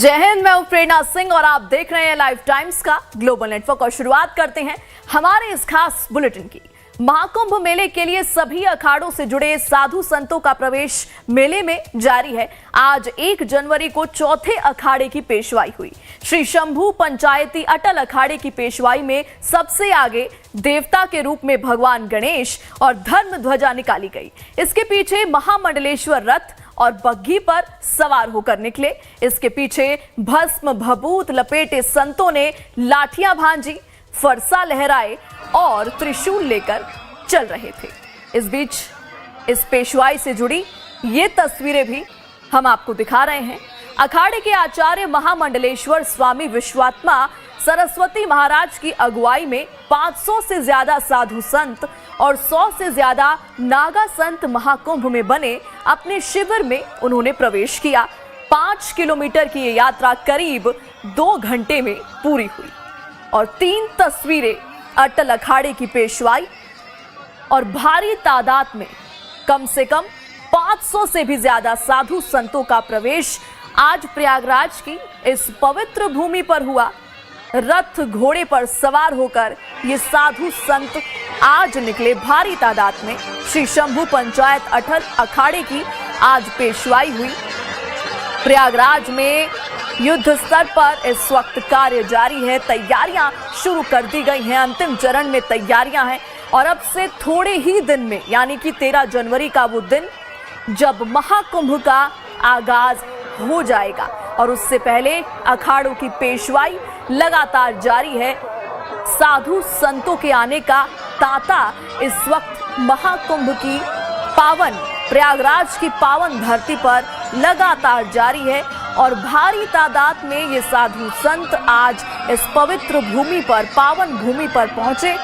जय हिंद, मैं हूं प्रेरणा सिंह और आप देख रहे हैं लाइव टाइम्स का ग्लोबल नेटवर्क। और शुरुआत करते हैं हमारे इस खास बुलेटिन की। महाकुंभ मेले के लिए सभी अखाड़ों से जुड़े साधु संतों का प्रवेश मेले में जारी है। आज 1 जनवरी को चौथे अखाड़े की पेशवाई हुई। श्री शंभू पंचायती अटल अखाड़े की पेशवाई में सबसे आगे देवता के रूप में भगवान गणेश और धर्म ध्वजा निकाली गई। इसके पीछे महामंडलेश्वर रथ और बग्घी पर सवार होकर निकले। इसके पीछे भस्म भभूत लपेटे संतों ने लाठियां भांजी, फरसा लहराए और त्रिशूल लेकर चल रहे थे। इस बीच इस पेशवाई से जुड़ी ये तस्वीरें भी हम आपको दिखा रहे हैं। अखाड़े के आचार्य महामंडलेश्वर स्वामी विश्वात्मा सरस्वती महाराज की अगुवाई में 500 से ज्यादा साधु संत और 100 से ज्यादा नागा संत महाकुंभ में बने अपने शिविर में उन्होंने प्रवेश किया। 5 किलोमीटर की ये यात्रा करीब 2 घंटे में पूरी हुई और 3 तस्वीरें अटल अखाड़े की पेशवाई और भारी तादाद में कम से कम 500 से भी ज्यादा साधु संतों का प्रवेश आज प्रयागराज की इस पवित्र भूमि पर हुआ। रथ घोड़े पर सवार होकर ये साधु संत आज निकले। भारी तादाद में श्री शंभू पंचायत अटल अखाड़े की आज पेशवाई हुई। प्रयागराज में युद्ध स्तर पर इस वक्त कार्य जारी है। तैयारियां शुरू कर दी गई हैं, अंतिम चरण में तैयारियां हैं और अब से थोड़े ही दिन में यानी कि 13 जनवरी का वो दिन जब महाकुंभ का आगाज हो जाएगा और उससे पहले अखाड़ों की पेशवाई लगातार जारी है। साधु संतों के आने का तांता इस वक्त महाकुंभ की पावन प्रयागराज की पावन धरती पर लगातार जारी है और भारी तादाद में ये साधु संत आज इस पवित्र भूमि पर पावन भूमि पर पहुंचे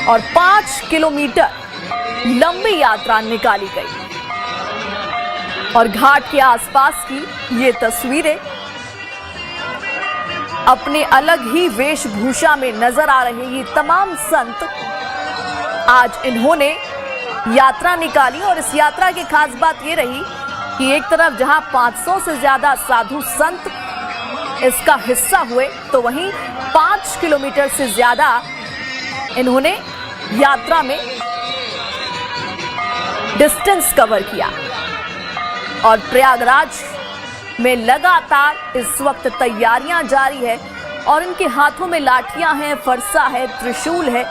और 5 किलोमीटर लंबी यात्रा निकाली गई। और घाट के आसपास की ये तस्वीरें अपने अलग ही वेशभूषा में नजर आ रहे ये तमाम संत आज इन्होंने यात्रा निकाली। और इस यात्रा की खास बात ये रही कि एक तरफ जहां 500 से ज्यादा साधु संत इसका हिस्सा हुए तो वहीं 5 किलोमीटर से ज्यादा इन्होंने यात्रा में डिस्टेंस कवर किया। और प्रयागराज में लगातार इस वक्त तैयारियां जारी है और इनके हाथों में लाठियां हैं, फरसा है, त्रिशूल है।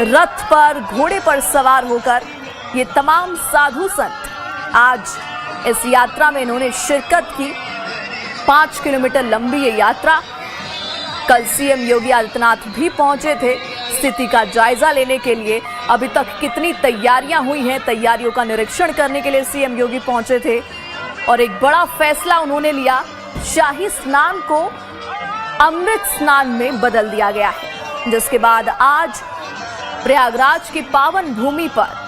रथ पर घोड़े पर सवार होकर ये तमाम साधु संत आज इस यात्रा में इन्होंने शिरकत की। 5 किलोमीटर लंबी ये यात्रा। कल सीएम योगी आदित्यनाथ भी पहुंचे थे स्थिति का जायजा लेने के लिए। अभी तक कितनी तैयारियां हुई हैं, तैयारियों का निरीक्षण करने के लिए सीएम योगी पहुंचे थे और एक बड़ा फैसला उन्होंने लिया। शाही स्नान को अमृत स्नान में बदल दिया गया है, जिसके बाद आज प्रयागराज की पावन भूमि पर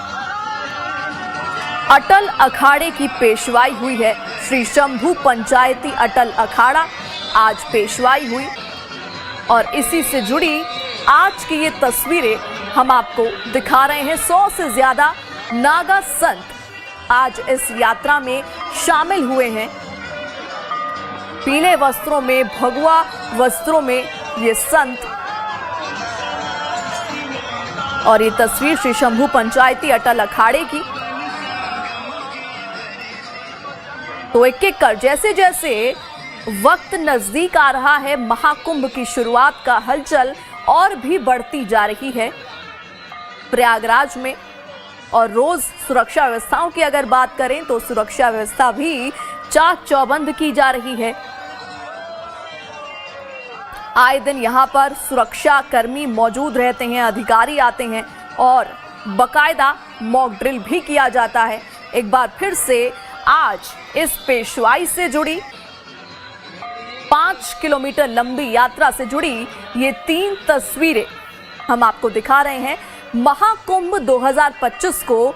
अटल अखाड़े की पेशवाई हुई है। श्री शंभू पंचायती अटल अखाड़ा आज पेशवाई हुई और इसी से जुड़ी आज की ये तस्वीरें हम आपको दिखा रहे हैं। 100 से ज्यादा नागा संत आज इस यात्रा में शामिल हुए हैं। पीले वस्त्रों में, भगवा वस्त्रों में ये संत। और ये तस्वीर श्री शंभू पंचायती अटल अखाड़े की। तो एक एक कर जैसे जैसे वक्त नजदीक आ रहा है, महाकुंभ की शुरुआत का हलचल और भी बढ़ती जा रही है प्रयागराज में। और रोज सुरक्षा व्यवस्थाओं की अगर बात करें तो सुरक्षा व्यवस्था भी चाक चौबंद की जा रही है। आए दिन यहां पर सुरक्षा कर्मी मौजूद रहते हैं, अधिकारी आते हैं और बकायदा मॉक ड्रिल भी किया जाता है। एक बार फिर से आज इस पेशवाई से जुड़ी 5 किलोमीटर लंबी यात्रा से जुड़ी ये 3 तस्वीरें हम आपको दिखा रहे हैं। महाकुंभ 2025 को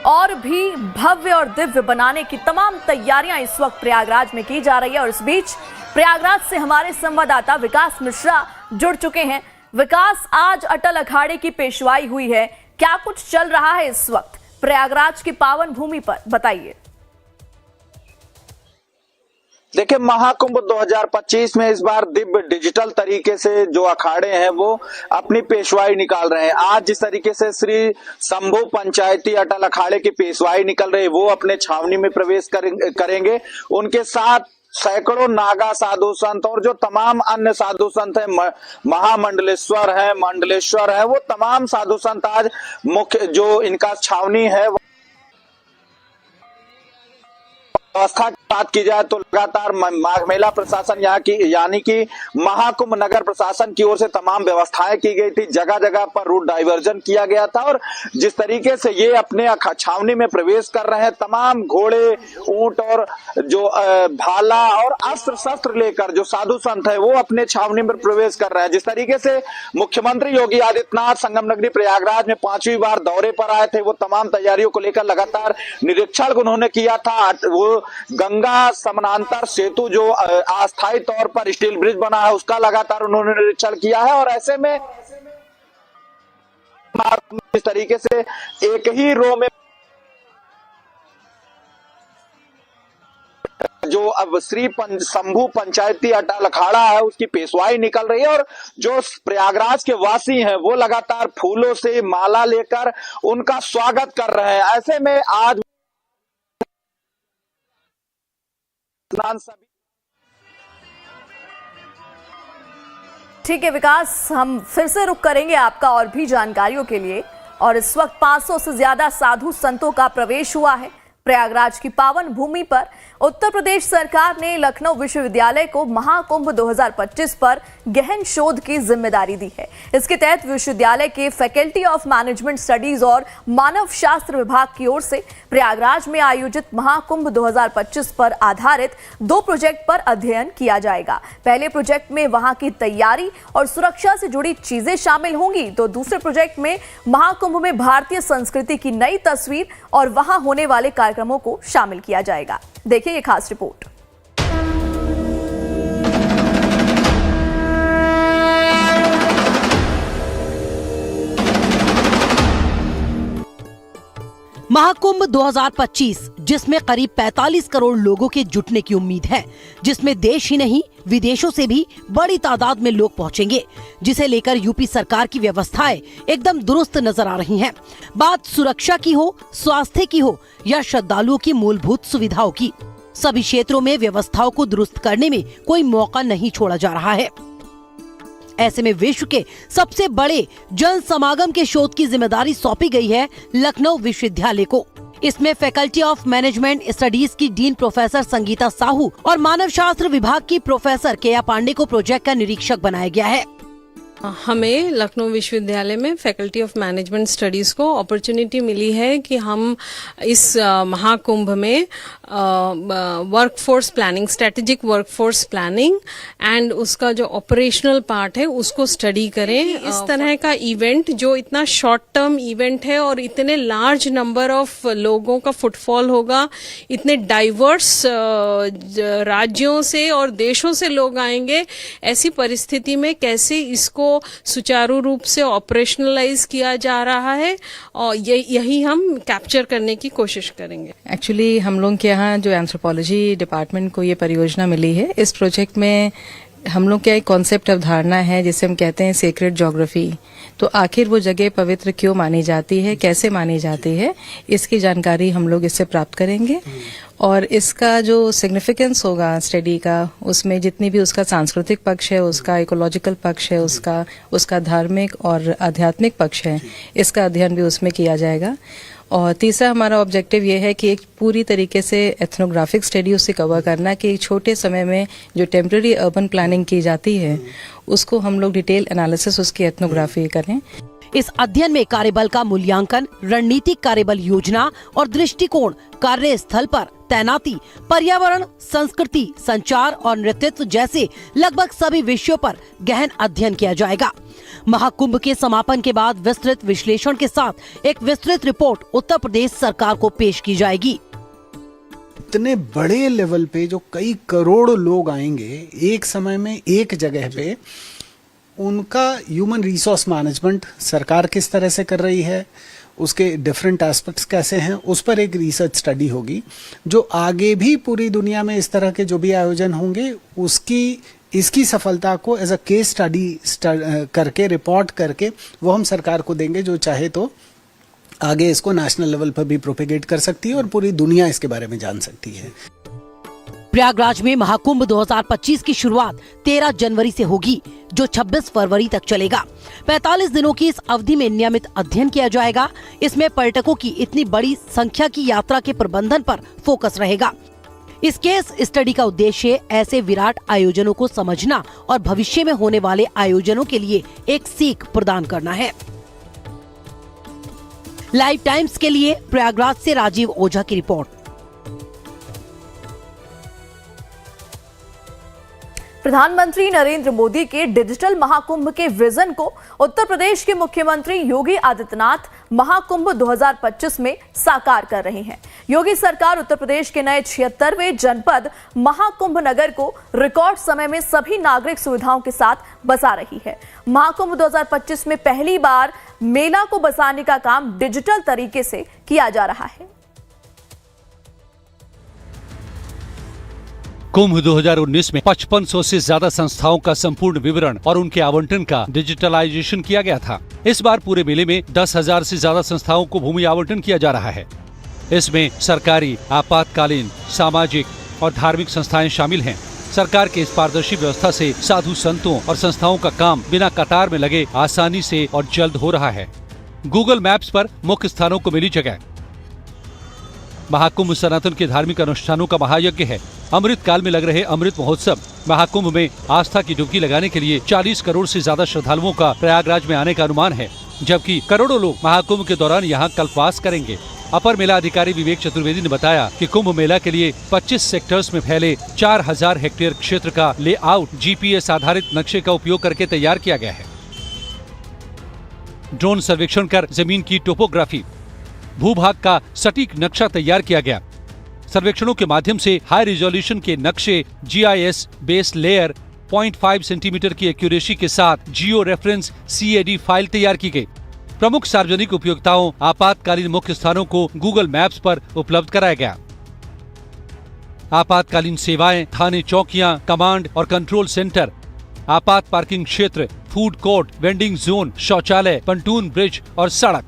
और भी भव्य और दिव्य बनाने की तमाम तैयारियां इस वक्त प्रयागराज में की जा रही है। और इस बीच प्रयागराज से हमारे संवाददाता विकास मिश्रा जुड़ चुके हैं। विकास, आज अटल अखाड़े की पेशवाई हुई है, क्या कुछ चल रहा है इस वक्त प्रयागराज की पावन भूमि पर, बताइए। देखिए, महाकुंभ 2025 में इस बार दिव्य डिजिटल तरीके से जो अखाड़े हैं वो अपनी पेशवाई निकाल रहे हैं। आज जिस तरीके से श्री शंभू पंचायती अटल अखाड़े की पेशवाई निकल रही है वो अपने छावनी में प्रवेश करेंगे। उनके साथ सैकड़ों नागा साधु संत और जो तमाम अन्य साधु संत हैं, महामंडलेश्वर है, मंडलेश्वर है, वो तमाम साधु संत आज मुख्य जो इनका छावनी है व्यवस्था की बात की जाए तो लगातार माघ मेला प्रशासन यहाँ की यानी कि महाकुंभ नगर प्रशासन की ओर से तमाम व्यवस्थाएं की गई थी। जगह जगह पर रूट डाइवर्जन किया गया था और जिस तरीके से ये अपने छावनी में प्रवेश कर रहे हैं, तमाम घोड़े, ऊंट और जो भाला और अस्त्र शस्त्र लेकर जो साधु संत है वो अपने छावनी में प्रवेश कर रहे हैं। जिस तरीके से मुख्यमंत्री योगी आदित्यनाथ संगम नगरी प्रयागराज में 5वीं बार दौरे पर आए थे, वो तमाम तैयारियों को लेकर लगातार निरीक्षण उन्होंने किया था। वो गंगा समानांतर सेतु जो अस्थायी तौर पर स्टील ब्रिज बना है उसका लगातार उन्होंने निरीक्षण किया है और ऐसे में इस तरीके से एक ही रो में जो अब श्री शंभू पंचायती अटल अखाड़ा है उसकी पेशवाई निकल रही है और जो प्रयागराज के वासी हैं वो लगातार फूलों से माला लेकर उनका स्वागत कर रहे हैं। ऐसे में आज ठीक है विकास, हम फिर से रुक करेंगे आपका और भी जानकारियों के लिए। और इस वक्त 500 से ज्यादा साधु संतों का प्रवेश हुआ है प्रयागराज की पावन भूमि पर। उत्तर प्रदेश सरकार ने लखनऊ विश्वविद्यालय को महाकुंभ 2025 पर गहन शोध की जिम्मेदारी दी है। इसके तहत विश्वविद्यालय के फैकल्टी ऑफ मैनेजमेंट स्टडीज और मानव शास्त्र विभाग की ओर से प्रयागराज में आयोजित महाकुंभ 2025 पर आधारित 2 प्रोजेक्ट पर अध्ययन किया जाएगा। पहले प्रोजेक्ट में वहां की तैयारी और सुरक्षा से जुड़ी चीजें शामिल होंगी, तो दूसरे प्रोजेक्ट में महाकुंभ में भारतीय संस्कृति की नई तस्वीर और वहां होने वाले कार्यक्रमों को शामिल किया जाएगा। देखिए ये खास रिपोर्ट। महाकुंभ 2025 जिसमें करीब 45 करोड़ लोगों के जुटने की उम्मीद है, जिसमें देश ही नहीं विदेशों से भी बड़ी तादाद में लोग पहुंचेंगे, जिसे लेकर यूपी सरकार की व्यवस्थाएं एकदम दुरुस्त नजर आ रही हैं। बात सुरक्षा की हो, स्वास्थ्य की हो या श्रद्धालुओं की मूलभूत सुविधाओं की, सभी क्षेत्रों में व्यवस्थाओं को दुरुस्त करने में कोई मौका नहीं छोड़ा जा रहा है। ऐसे में विश्व के सबसे बड़े जन समागम के शोध की जिम्मेदारी सौंपी गई है लखनऊ विश्वविद्यालय को। इसमें फैकल्टी ऑफ मैनेजमेंट स्टडीज की डीन प्रोफेसर संगीता साहू और मानव शास्त्र विभाग की प्रोफेसर केया पांडे को प्रोजेक्ट का निरीक्षक बनाया गया है। हमें लखनऊ विश्वविद्यालय में फैकल्टी ऑफ मैनेजमेंट स्टडीज को अपॉर्चुनिटी मिली है कि हम इस महाकुंभ में workforce planning, strategic workforce planning and उसका जो ऑपरेशनल पार्ट है उसको स्टडी करें। इस तरह का इवेंट जो इतना शॉर्ट टर्म इवेंट है और इतने लार्ज नंबर ऑफ लोगों का फुटफॉल होगा, इतने डाइवर्स राज्यों से और देशों से लोग आएंगे, ऐसी परिस्थिति में कैसे इसको सुचारू रूप से ऑपरेशनलाइज किया जा रहा है और यही हम कैप्चर करने की कोशिश करेंगे। एक्चुअली हम लोग के यहाँ जो एंथ्रोपोलॉजी डिपार्टमेंट को ये परियोजना मिली है, इस प्रोजेक्ट में हम लोग क्या एक कॉन्सेप्ट अवधारणा है जिसे हम कहते हैं सेक्रेड ज्योग्राफी। तो आखिर वो जगह पवित्र क्यों मानी जाती है, कैसे मानी जाती है, इसकी जानकारी हम लोग इससे प्राप्त करेंगे और इसका जो सिग्निफिकेंस होगा स्टडी का, उसमें जितनी भी उसका सांस्कृतिक पक्ष है, उसका इकोलॉजिकल पक्ष है, उसका धार्मिक और आध्यात्मिक पक्ष है, इसका अध्ययन भी उसमें किया जाएगा। और तीसरा हमारा ऑब्जेक्टिव ये है कि एक पूरी तरीके से एथनोग्राफिक स्टडी उससे कवर करना कि छोटे समय में जो टेम्पररी अर्बन प्लानिंग की जाती है उसको हम लोग डिटेल एनालिसिस उसकी एथनोग्राफी करें। इस अध्ययन में कार्यबल का मूल्यांकन, रणनीतिक कार्यबल योजना और दृष्टिकोण, कार्यस्थल पर तैनाती, पर्यावरण, संस्कृति, संचार और नेतृत्व जैसे लगभग सभी विषयों पर गहन अध्ययन किया जाएगा। महाकुंभ के समापन के बाद विस्तृत विश्लेषण के साथ एक विस्तृत रिपोर्ट उत्तर प्रदेश सरकार को पेश की जाएगी। इतने बड़े लेवल पे जो कई करोड़ लोग आएंगे एक समय में एक जगह पे, उनका ह्यूमन रिसोर्स मैनेजमेंट सरकार किस तरह से कर रही है, उसके डिफरेंट एस्पेक्ट्स कैसे हैं, उस पर एक रिसर्च स्टडी होगी जो आगे भी पूरी दुनिया में इस तरह के जो भी आयोजन होंगे इसकी सफलता को एज अ केस स्टडी करके रिपोर्ट करके वो हम सरकार को देंगे, जो चाहे तो आगे इसको नेशनल लेवल पर भी प्रोपेगेट कर सकती है और पूरी दुनिया इसके बारे में जान सकती है। प्रयागराज में महाकुंभ 2025 की शुरुआत 13 जनवरी से होगी, जो 26 फरवरी तक चलेगा। 45 दिनों की इस अवधि में नियमित अध्ययन किया जाएगा। इसमें पर्यटकों की इतनी बड़ी संख्या की यात्रा के प्रबंधन पर फोकस रहेगा। इस केस स्टडी का उद्देश्य ऐसे विराट आयोजनों को समझना और भविष्य में होने वाले आयोजनों के लिए एक सीख प्रदान करना है। लाइव टाइम्स के लिए प्रयागराज से राजीव ओझा की रिपोर्ट। प्रधानमंत्री नरेंद्र मोदी के डिजिटल महाकुंभ के विजन को उत्तर प्रदेश के मुख्यमंत्री योगी आदित्यनाथ महाकुंभ 2025 में साकार कर रहे हैं। योगी सरकार उत्तर प्रदेश के नए 76वें जनपद महाकुंभ नगर को रिकॉर्ड समय में सभी नागरिक सुविधाओं के साथ बसा रही है। महाकुंभ 2025 में पहली बार मेला को बसाने का काम डिजिटल तरीके से किया जा रहा है। कुंभ 2019 में 5500 से ज्यादा संस्थाओं का संपूर्ण विवरण और उनके आवंटन का डिजिटलाइजेशन किया गया था। इस बार पूरे मेले में 10,000 से ज्यादा संस्थाओं को भूमि आवंटन किया जा रहा है। इसमें सरकारी, आपातकालीन, सामाजिक और धार्मिक संस्थाएं शामिल हैं। सरकार के इस पारदर्शी व्यवस्था से साधु संतों और संस्थाओं का काम बिना कतार में लगे आसानी से और जल्द हो रहा है। गूगल मैप्स पर मुख्य स्थानों को मिली जगह। महाकुंभ सनातन के धार्मिक अनुष्ठानों का महायज्ञ है। अमृत काल में लग रहे अमृत महोत्सव महाकुंभ में आस्था की डुबकी लगाने के लिए 40 करोड़ से ज्यादा श्रद्धालुओं का प्रयागराज में आने का अनुमान है, जबकि करोड़ों लोग महाकुंभ के दौरान यहां कल्पवास करेंगे। अपर मेला अधिकारी विवेक चतुर्वेदी ने बताया कि कुंभ मेला के लिए 25 सेक्टर्स में फैले 4000 हेक्टेयर क्षेत्र का लेआउट जीपीएस आधारित नक्शे का उपयोग करके तैयार किया गया है। ड्रोन सर्वेक्षण कर जमीन की टोपोग्राफी, भूभाग का सटीक नक्शा तैयार किया गया। सर्वेक्षणों के माध्यम से हाई रिजोल्यूशन के नक्शे जीआईएस बेस लेयर 0.5 सेंटीमीटर की एक्यूरेसी के साथ जियो रेफरेंस CAD फाइल तैयार की गई। प्रमुख सार्वजनिक उपयोगिताओं आपातकालीन मुख्य स्थानों को गूगल मैप्स पर उपलब्ध कराया गया। आपातकालीन सेवाएं, थाने चौकियां, कमांड और कंट्रोल सेंटर, आपात पार्किंग क्षेत्र, फूड कोर्ट, वेंडिंग जोन, शौचालय, पंटून ब्रिज और सड़क।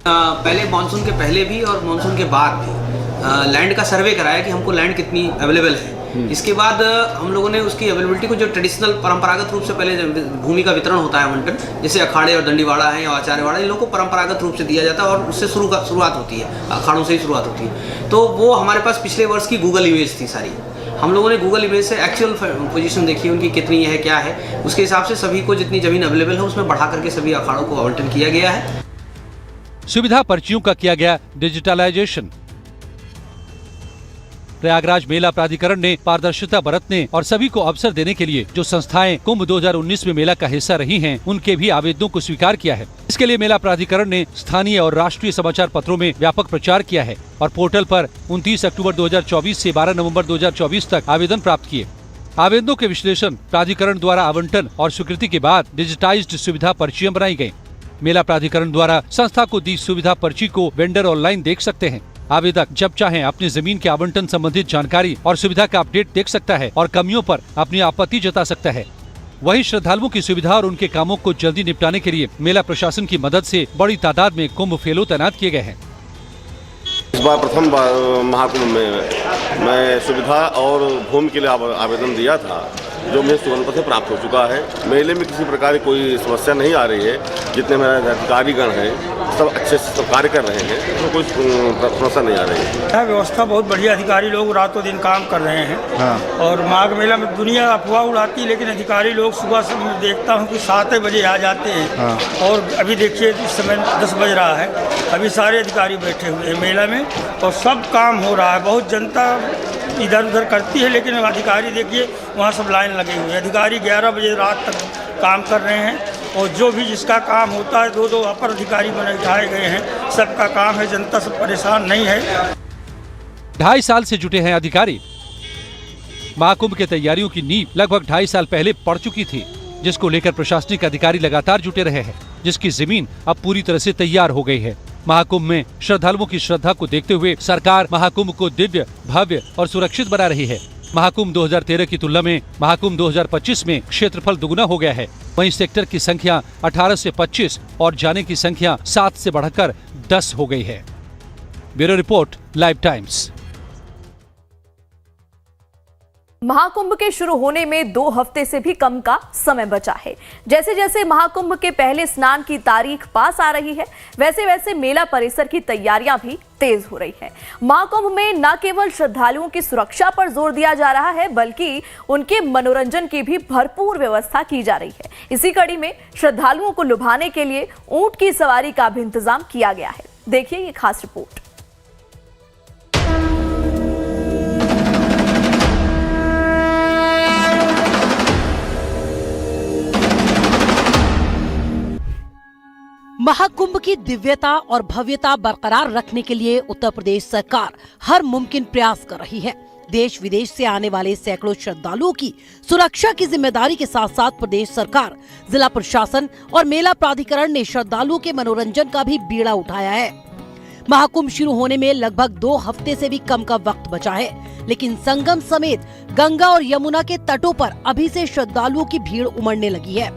पहले मानसून के पहले भी और मानसून के बाद भी लैंड का सर्वे कराया कि हमको लैंड कितनी अवेलेबल है। इसके बाद हम लोगों ने उसकी अवेलेबिलिटी को, जो ट्रेडिशनल परंपरागत रूप से पहले भूमि का वितरण होता है आवंटन, जैसे अखाड़े और दंडीवाड़ा है या आचार्यवाड़ा, इन लोगों को परंपरागत रूप से दिया जाता है और उससे शुरुआत होती है, अखाड़ों से ही शुरुआत होती है। तो वो हमारे पास पिछले वर्ष की गूगल इमेज थी सारी। हम लोगों ने गूगल इमेज से एक्चुअल पोजीशन देखी, उनकी कितनी है, क्या है, उसके हिसाब से सभी को जितनी जमीन अवेलेबल है उसमें बढ़ा करके सभी अखाड़ों को आवंटन किया गया है। सुविधा पर्चियों का किया गया डिजिटलाइजेशन। प्रयागराज मेला प्राधिकरण ने पारदर्शिता बरतने और सभी को अवसर देने के लिए जो संस्थाएं कुंभ 2019 में मेला का हिस्सा रही हैं, उनके भी आवेदनों को स्वीकार किया है। इसके लिए मेला प्राधिकरण ने स्थानीय और राष्ट्रीय समाचार पत्रों में व्यापक प्रचार किया है और पोर्टल पर 29 अक्टूबर 2024 से 12 नवंबर 2024 तक आवेदन प्राप्त किए। आवेदनों के विश्लेषण, प्राधिकरण द्वारा आवंटन और स्वीकृति के बाद डिजिटाइज्ड सुविधा पर्चियां बनाई गयी। मेला प्राधिकरण द्वारा संस्था को दी सुविधा पर्ची को वेंडर ऑनलाइन देख सकते हैं। आवेदक जब चाहें अपनी जमीन के आवंटन संबंधित जानकारी और सुविधा का अपडेट देख सकता है और कमियों पर अपनी आपत्ति जता सकता है। वहीं श्रद्धालुओं की सुविधा और उनके कामों को जल्दी निपटाने के लिए मेला प्रशासन की मदद से बड़ी तादाद में कुंभ फेलो तैनात किए गए हैं। इस बार प्रथम महाकुंभ में मैं सुविधा और भूमि के लिए आवेदन दिया था, जो मुझे तुरंत से प्राप्त हो चुका है। मेले में किसी प्रकार की कोई समस्या नहीं आ रही है। जितने मेरे अधिकारीगण हैं सब अच्छे से सब कार्य कर रहे हैं, तो कोई समस्या नहीं आ रही है। व्यवस्था बहुत बढ़िया, अधिकारी लोग रातों दिन काम कर रहे हैं। हाँ। और माघ मेला में दुनिया अफवाह उड़ाती है, लेकिन अधिकारी लोग सुबह से मैं देखता हूँ कि 7 बजे आ जाते हैं। हाँ। और अभी देखिए इस समय 10 बज रहा है, अभी सारे अधिकारी बैठे हुए हैं मेला में और सब काम हो रहा है। बहुत जनता इधर उधर करती है, लेकिन अधिकारी देखिए वहाँ सब लाइन लगे हुए हैं। अधिकारी 11 बजे रात तक काम कर रहे हैं और जो भी जिसका काम होता है 2-2 अपर अधिकारी बैठाए गए हैं। सबका काम है, जनता सब परेशान नहीं है। 2.5 साल से जुटे हैं अधिकारी। महाकुंभ के तैयारियों की नींव लगभग 2.5 साल पहले पड़ चुकी थी, जिसको लेकर प्रशासनिक अधिकारी लगातार जुटे रहे हैं, जिसकी जमीन अब पूरी तरह से तैयार हो गई है। महाकुंभ में श्रद्धालुओं की श्रद्धा को देखते हुए सरकार महाकुंभ को दिव्य, भव्य और सुरक्षित बना रही है। महाकुंभ 2013 की तुलना में महाकुंभ 2025 में क्षेत्रफल दुगुना हो गया है। वहीं सेक्टर की संख्या 18 से 25 और जाने की संख्या 7 से बढ़कर 10 हो गई है। Bureau report, live times. Mahakumbh के शुरू होने में 2 हफ्ते से भी कम का समय बचा है। जैसे जैसे महाकुंभ के पहले स्नान की तारीख पास आ रही है, वैसे वैसे मेला परिसर की तैयारियां भी तेज हो रही है। महाकुंभ में न केवल श्रद्धालुओं की सुरक्षा पर जोर दिया जा रहा है, बल्कि उनके मनोरंजन की भी भरपूर व्यवस्था की जा रही है। इसी कड़ी में श्रद्धालुओं को लुभाने के लिए ऊंट की सवारी का भी इंतजाम किया गया है। देखिए ये खास रिपोर्ट। महाकुंभ की दिव्यता और भव्यता बरकरार रखने के लिए उत्तर प्रदेश सरकार हर मुमकिन प्रयास कर रही है। देश विदेश से आने वाले सैकड़ों श्रद्धालुओं की सुरक्षा की जिम्मेदारी के साथ साथ प्रदेश सरकार, जिला प्रशासन और मेला प्राधिकरण ने श्रद्धालुओं के मनोरंजन का भी बीड़ा उठाया है। महाकुंभ शुरू होने में लगभग 2 हफ्ते से भी कम का वक्त बचा है, लेकिन संगम समेत गंगा और यमुना के तटों पर अभी से श्रद्धालुओं की भीड़ उमड़ने लगी है।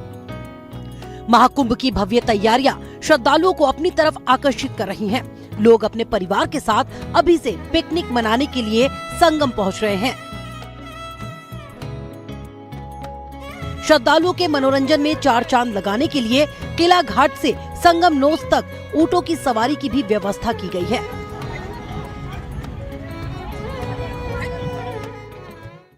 महाकुंभ की भव्य तैयारियां श्रद्धालुओं को अपनी तरफ आकर्षित कर रही हैं। लोग अपने परिवार के साथ अभी से पिकनिक मनाने के लिए संगम पहुंच रहे हैं। श्रद्धालुओं के मनोरंजन में 4 चांद लगाने के लिए किला घाट से संगम नोस तक ऊंटों की सवारी की भी व्यवस्था की गई है।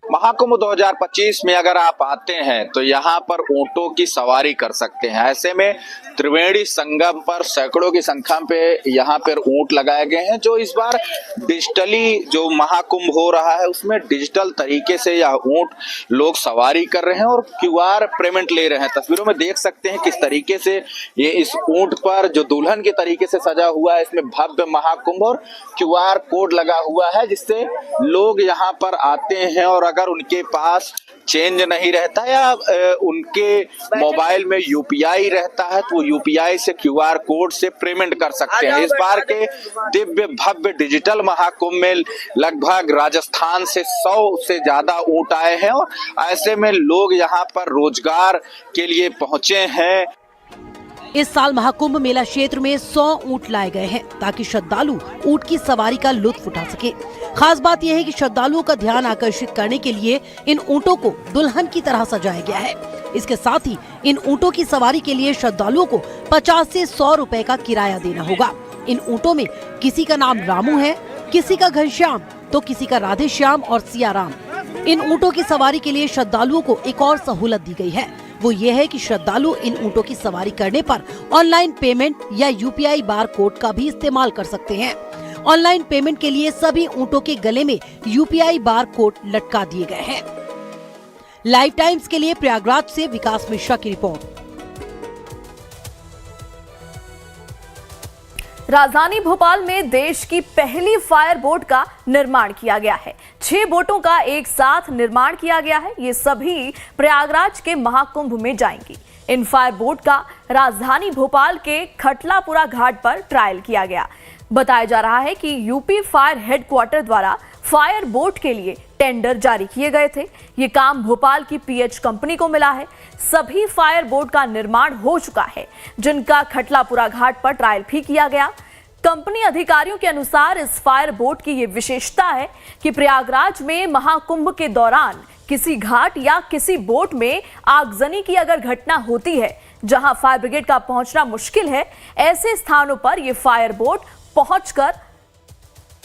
महाकुंभ 2025 में अगर आप आते हैं तो यहाँ पर ऊंटों की सवारी कर सकते हैं। ऐसे में त्रिवेणी संगम पर सैकड़ों की संख्या पे यहाँ पर ऊंट लगाए गए हैं, जो इस बार डिजिटली जो महाकुंभ हो रहा है उसमें डिजिटल तरीके से यह ऊंट लोग सवारी कर रहे हैं और QR पेमेंट ले रहे हैं। तस्वीरों में देख सकते हैं किस तरीके से ये इस ऊंट पर जो दुल्हन के तरीके से सजा हुआ है, इसमें भव्य महाकुंभ और QR कोड लगा हुआ है, जिससे लोग यहाँ पर आते हैं और अगर उनके पास चेंज नहीं रहता या उनके मोबाइल में UPI रहता है तो वो UPI से QR कोड से पेमेंट कर सकते हैं। इस बार के दिव्य भव्य डिजिटल महाकुंभ में लगभग राजस्थान से 100 से ज्यादा ऊंट आए हैं और ऐसे में लोग यहाँ पर रोजगार के लिए पहुंचे हैं। इस साल महाकुंभ मेला क्षेत्र में 100 ऊंट लाए गए हैं ताकि श्रद्धालु ऊंट की सवारी का लुत्फ उठा सके। खास बात यह है कि श्रद्धालुओं का ध्यान आकर्षित करने के लिए इन ऊंटों को दुल्हन की तरह सजाया गया है। इसके साथ ही इन ऊंटों की सवारी के लिए श्रद्धालुओं को 50 से 100 रुपए का किराया देना होगा। इन ऊंटों में किसी का नाम रामू है, किसी का घनश्याम तो किसी का राधे श्याम और सिया राम। इन ऊंटों की सवारी के लिए श्रद्धालुओं को एक और सहूलत दी गई है, वो ये है कि श्रद्धालु इन ऊंटों की सवारी करने पर ऑनलाइन पेमेंट या UPI बार कोड का भी इस्तेमाल कर सकते हैं। ऑनलाइन पेमेंट के लिए सभी ऊंटों के गले में UPI बार कोड लटका दिए गए हैं। लाइव टाइम्स के लिए प्रयागराज से विकास मिश्रा की रिपोर्ट। राजधानी भोपाल में देश की पहली फायर बोट का निर्माण किया गया है। 6 बोटों का एक साथ निर्माण किया गया है। ये सभी प्रयागराज के महाकुंभ में जाएंगी। इन फायर बोट का राजधानी भोपाल के खटलापुरा घाट पर ट्रायल किया गया। बताया जा रहा है कि यूपी फायर हेडक्वार्टर द्वारा फायर बोट के लिए टेंडर जारी किए गए थे। ये काम भोपाल की PH कंपनी को मिला है। सभी फायर बोट का निर्माण हो चुका है, जिनका खटलापुरा घाट पर ट्रायल भी किया गया। कंपनी अधिकारियों के अनुसार इस फायर बोट की ये विशेषता है कि प्रयागराज में महाकुंभ के दौरान किसी घाट या किसी बोट में आगजनी की अगर घटना होती है, जहां फायर ब्रिगेड का पहुंचना मुश्किल है, ऐसे स्थानों पर यह फायर बोट पहुंचकर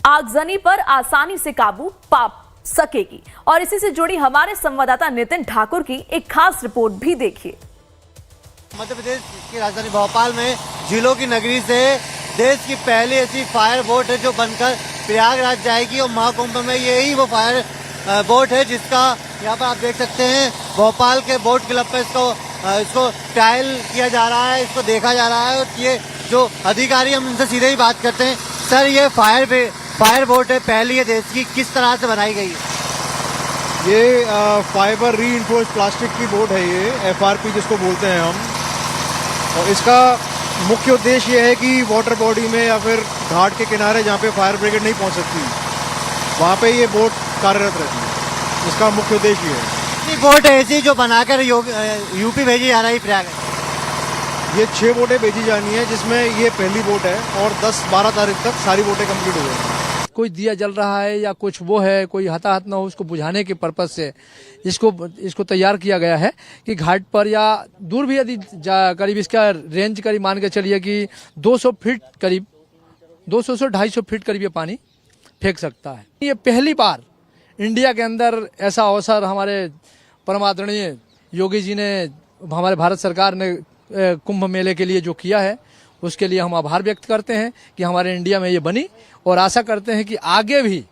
आगजनी पर आसानी से काबू पा सकेगी। और इसी से जुड़ी हमारे संवाददाता नितिन ठाकुर की एक खास रिपोर्ट भी देखिए। मध्य प्रदेश की राजधानी भोपाल में झीलों की नगरी से देश की पहली ऐसी फायर बोट है जो बनकर प्रयागराज जाएगी और महाकुंभ में यही वो फायर बोट है जिसका यहाँ पर आप देख सकते हैं भोपाल के बोट क्लब पे इसको ट्रायल किया जा रहा है, इसको देखा जा रहा है। और ये जो अधिकारी हम उनसे सीधे ही बात करते हैं। सर, ये फायर बोट है पहली है देश की, किस तरह से बनाई गई है? ये फाइबर रीइंफोर्स्ड प्लास्टिक की बोट है, ये FRP जिसको बोलते हैं हम। और इसका मुख्य उद्देश्य ये है कि वाटर बॉडी में या फिर घाट के किनारे जहाँ पे फायर ब्रिगेड नहीं पहुँच सकती, वहाँ पे ये बोट कार्यरत रहती है। इसका मुख्य उद्देश्य ये है। ये बोट ऐसी जो बनाकर यूपी भेजी जा रही प्रयागराज। ये 6 बोटें भेजी जानी है, जिसमें ये पहली बोट है और 10-12 तारीख तक सारी बोटें कंप्लीट हो जाएंगी। कोई दिया जल रहा है या कुछ वो है, कोई हताहत न हो, उसको बुझाने के पर्पज से इसको तैयार किया गया है कि घाट पर या दूर भी यदि करीब इसका रेंज करीब मान के चलिए कि 200 फीट करीब 200 से 250 फीट करीब ये पानी फेंक सकता है। ये पहली बार इंडिया के अंदर ऐसा अवसर हमारे परम आदरणीय योगी जी ने, हमारे भारत सरकार ने कुंभ मेले के लिए जो किया है, उसके लिए हम आभार व्यक्त करते हैं कि हमारे इंडिया में ये बनी, और आशा करते हैं कि आगे भी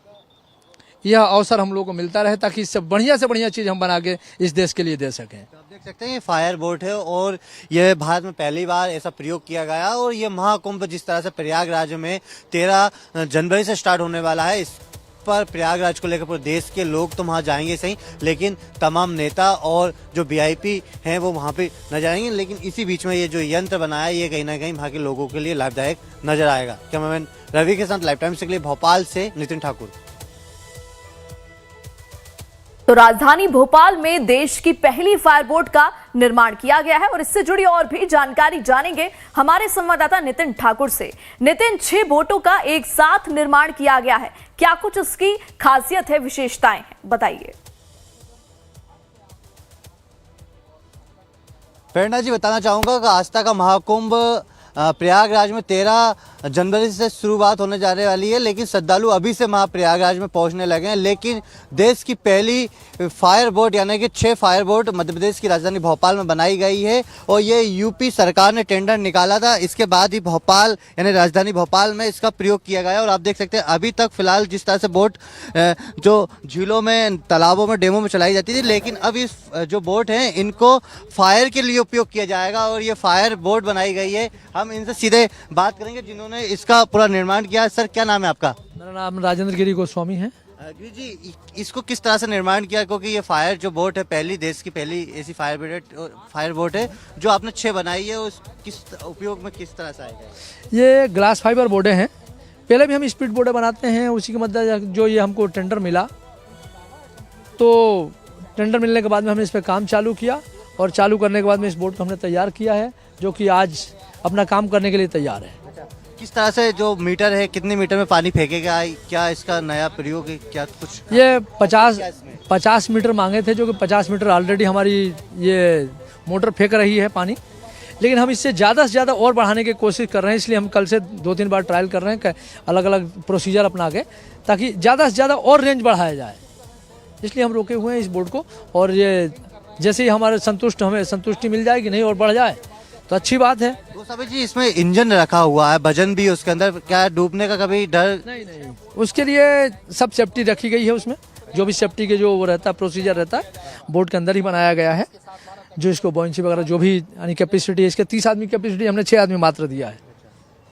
यह अवसर हम लोगों को मिलता रहे ताकि इससे बढ़िया चीज हम बना के इस देश के लिए दे सकें। आप देख सकते हैं ये फायर बोट है और यह भारत में पहली बार ऐसा प्रयोग किया गया, और ये महाकुंभ जिस तरह से प्रयागराज में 13 जनवरी से स्टार्ट होने वाला है, इस पर प्रयागराज को लेकर पूरे देश के लोग तो वहाँ जाएंगे सही, लेकिन तमाम नेता और जो वीआईपी हैं वो वहाँ पे न जाएंगे। लेकिन इसी बीच में ये जो यंत्र बनाया ये कहीं ना कहीं वहाँ के लोगों के लिए लाभदायक नजर आएगा। कैमरामैन रवि के साथ लाइव टाइम्स के लिए भोपाल से नितिन ठाकुर। तो राजधानी भोपाल में देश की पहली फायरबोट का निर्माण किया गया है, और इससे जुड़ी और भी जानकारी जानेंगे हमारे संवाददाता नितिन ठाकुर से। नितिन, 6 बोटों का एक साथ निर्माण किया गया है, क्या कुछ उसकी खासियत है, विशेषताएं हैं, बताइए। प्रेरणा जी, बताना चाहूंगा कि आस्था का महाकुंभ प्रयागराज में 13 जनवरी से शुरुआत होने जाने वाली है, लेकिन श्रद्धालु अभी से प्रयागराज में पहुंचने लगे हैं। लेकिन देश की पहली फायर बोट यानी कि 6 फायर बोट मध्य प्रदेश की राजधानी भोपाल में बनाई गई है, और ये यूपी सरकार ने टेंडर निकाला था, इसके बाद ही भोपाल यानी राजधानी भोपाल में इसका प्रयोग किया गया। और आप देख सकते हैं अभी तक फिलहाल जिस तरह से बोट जो झीलों में, तालाबों में, डैमों में चलाई जाती थी, लेकिन अब इस जो बोट है इनको फायर के लिए उपयोग किया जाएगा, और ये फायर बोट बनाई गई है। हम इनसे सीधे बात करेंगे जिन्होंने इसका पूरा निर्माण किया। सर, क्या नाम है आपका? मेरा नाम राजेंद्र गिरी गोस्वामी है। गिरी जी, इसको किस तरह से निर्माण किया, क्योंकि ये फायर जो बोट है पहली, देश की पहली ऐसी फायर बोट है जो आपने 6 बनाई है, उस किस उपयोग में किस तरह से आएगा? ये ग्लास फाइबर बोर्डे हैं, पहले भी हम स्पीड बोर्डे बनाते हैं, उसी के मध्य जो ये हमको टेंडर मिला, तो टेंडर मिलने के बाद में हमने इस पर काम चालू किया, और चालू करने के बाद में इस बोट को हमने तैयार किया है, जो कि आज अपना काम करने के लिए तैयार है। किस तरह से जो मीटर है, कितने मीटर में पानी फेंकेगा, क्या इसका नया प्रयोग है, क्या कुछ? ये 50 मीटर मांगे थे, जो कि 50 मीटर ऑलरेडी हमारी ये मोटर फेंक रही है पानी, लेकिन हम इससे ज़्यादा से ज़्यादा और बढ़ाने की कोशिश कर रहे हैं। इसलिए हम कल से 2-3 बार ट्रायल कर रहे हैं अलग अलग प्रोसीजर अपना के, ताकि ज़्यादा से ज़्यादा और रेंज बढ़ाया जाए। इसलिए हम रोके हुए हैं इस बोर्ड को, और ये जैसे ही हमें संतुष्टि मिल जाएगी, नहीं और बढ़ जाए तो अच्छी बात है। गोस्वामी जी, इसमें इंजन रखा हुआ है, वजन भी उसके अंदर, क्या डूबने का कभी डर? नहीं, उसके लिए सब सेफ्टी रखी गई है। उसमें जो भी सेफ्टी के जो वो रहता है, प्रोसीजर रहता है, बोट के अंदर ही बनाया गया है। जो इसको बॉइंसी वगैरह जो भी यानी कैपेसिटी है, इसके 30 आदमी कैपेसिटी, हमने 6 आदमी मात्र दिया है।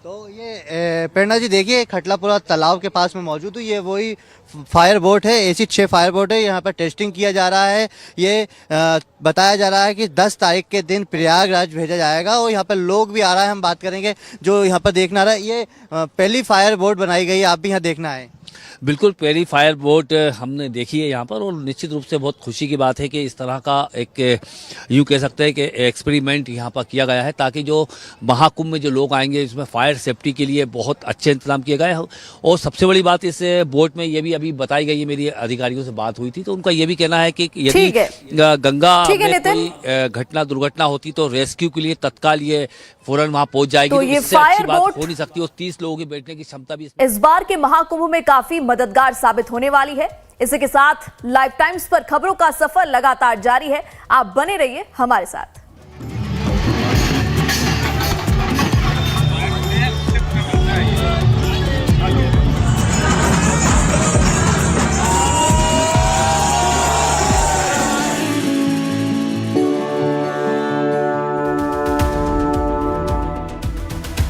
तो ये प्रेरणा जी देखिए, खटलापुरा तालाब के पास में मौजूद है, ये वही फायर बोट है, ऐसी 6 फायर बोट है। यहाँ पर टेस्टिंग किया जा रहा है। ये बताया जा रहा है कि 10 तारीख के दिन प्रयागराज भेजा जाएगा, और यहाँ पर लोग भी आ रहा है, हम बात करेंगे जो यहाँ पर देखना रहा है। ये पहली फायर बोट बनाई गई है, आप भी यहाँ देखना है। बिल्कुल, पहली फायर बोट हमने देखी है यहाँ पर, और निश्चित रूप से बहुत खुशी की बात है कि इस तरह का एक, यूँ कह सकते हैं कि एक्सपेरिमेंट यहाँ पर किया गया है, ताकि जो महाकुंभ में जो लोग आएंगे, इसमें फायर सेफ्टी के लिए बहुत अच्छे इंतजाम किए गए हैं। और सबसे बड़ी बात इस बोट में ये भी अभी बताई गई है, मेरी अधिकारियों से बात हुई थी, तो उनका ये भी कहना है कि यदि गंगा में कोई घटना दुर्घटना होती तो रेस्क्यू के लिए तत्काल ये फौरन वहाँ पहुंच जाएगी। तो इससे अच्छी बात हो नहीं सकती, और 30 लोगों की बैठने की क्षमता भी इस बार के महाकुंभ में काफी मददगार साबित होने वाली है। इसी के साथ लाइव टाइम्स पर खबरों का सफर लगातार जारी है, आप बने रहिए हमारे साथ।